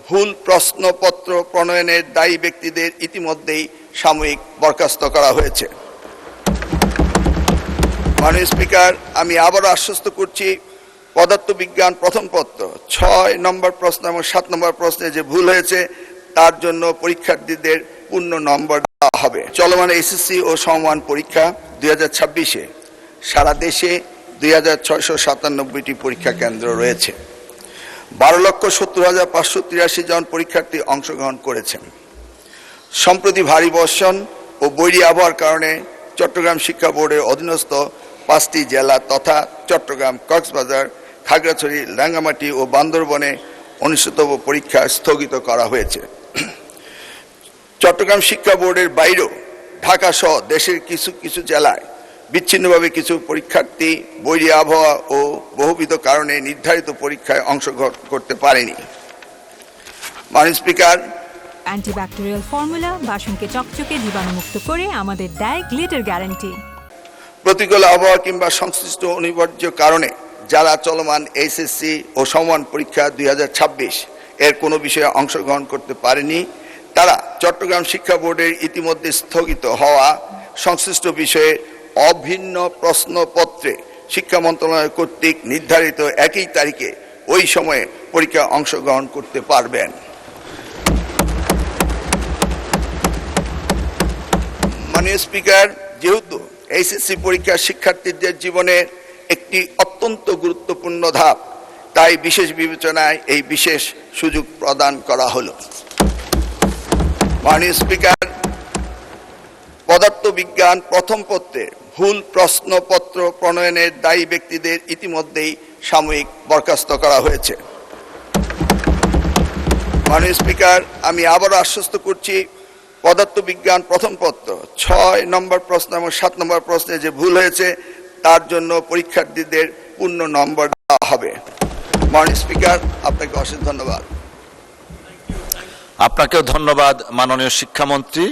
ভুল প্রশ্নপত্র প্রণয়নের দায়ী ব্যক্তিদের ইতিমধ্যেই সাময়িক বরখাস্ত করা হয়েছে। মাননীয় স্পিকার, আমি আবারও আশ্বস্ত করছি, পদার্থবিজ্ঞান প্রথম পত্র ৬ নম্বর প্রশ্ন এবং ৭ নম্বর প্রশ্নে যে ভুল হয়েছে তার জন্য পরীক্ষার্থীদের পূর্ণ নম্বর দেওয়া হবে। চলমান এসএসসি ও সমমান পরীক্ষা 2026-এ সারা দেশে 2697টি পরীক্ষা কেন্দ্র রয়েছে। 12,70,583 জন পরীক্ষার্থী অংশগ্রহণ করেছেন। সম্প্রতি ভারী বর্ষণ ও বৈরী আবহাওয়ার কারণে চট্টগ্রাম শিক্ষা বোর্ডের অধীনস্থ 5টি জেলা তথা চট্টগ্রাম, কক্সবাজার, খাগড়াছড়ি, রাঙ্গামাটি ও বান্দরবনে অনুষ্ঠিতব্য পরীক্ষা স্থগিত করা হয়েছে। চট্টগ্রাম শিক্ষা বোর্ডের বাইরেও ঢাকা সহ দেশের কিছু কিছু জেলায় বিচ্ছিন্নভাবে কিছু পরীক্ষার্থী বৈরী আবহাওয়া ও বহুবিধ কারণে নির্ধারিত পরীক্ষায় অংশগ্রহণ করতে পারেনি। মাননীয় স্পিকার, অ্যান্টিব্যাকটেরিয়াল ফর্মুলা বাসনকে চকচকে জীবাণুমুক্ত করে আমাদের দেয় গ্লিটার গ্যারান্টি। প্রতিকূল আবহাওয়া কিংবা সংশ্লিষ্ট অনিবার্য কারণে যারা চলমান এসএসসি ও সমমান পরীক্ষা 2026 এর কোনো বিষয়ে অংশগ্রহণ করতে পারেনি, তারা চট্টগ্রাম শিক্ষা বোর্ডের ইতিমধ্যে স্থগিত হওয়া সংশ্লিষ্ট বিষয়ে অভিন্ন প্রশ্নপত্রে শিক্ষা মন্ত্রণালয় কর্তৃক নির্ধারিত একই তারিখে ওই সময়ে পরীক্ষা অংশগ্রহণ করতে পারবেন। মাননীয় স্পিকার, যেহেতু এইচএসসি পরীক্ষা শিক্ষার্থীদের জীবনের একটি অত্যন্ত গুরুত্বপূর্ণ ধাপ, তাই বিশেষ বিবেচনায় এই বিশেষ সুযোগ প্রদান করা হলো। মাননীয় স্পিকার, পদার্থবিজ্ঞান প্রথম পত্রে ভুল প্রশ্নপত্র প্রণয়নের দায়ী ব্যক্তিদের ইতিমধ্যেই সাময়িক বরখাস্ত করা হয়েছে। মাননীয় স্পিকার, আমি আবারও আশ্বস্ত করছি, পদার্থবিজ্ঞান প্রথম পত্র ৬ নম্বর প্রশ্ন এবং ৭ নম্বর প্রশ্নে যে ভুল হয়েছে তার জন্য পরীক্ষার্থীদের পূর্ণ নম্বর দেওয়া হবে। মাননীয় স্পিকার, আপনাকে অশেষ ধন্যবাদ। আপনাকেও ধন্যবাদ মাননীয় শিক্ষামন্ত্রী।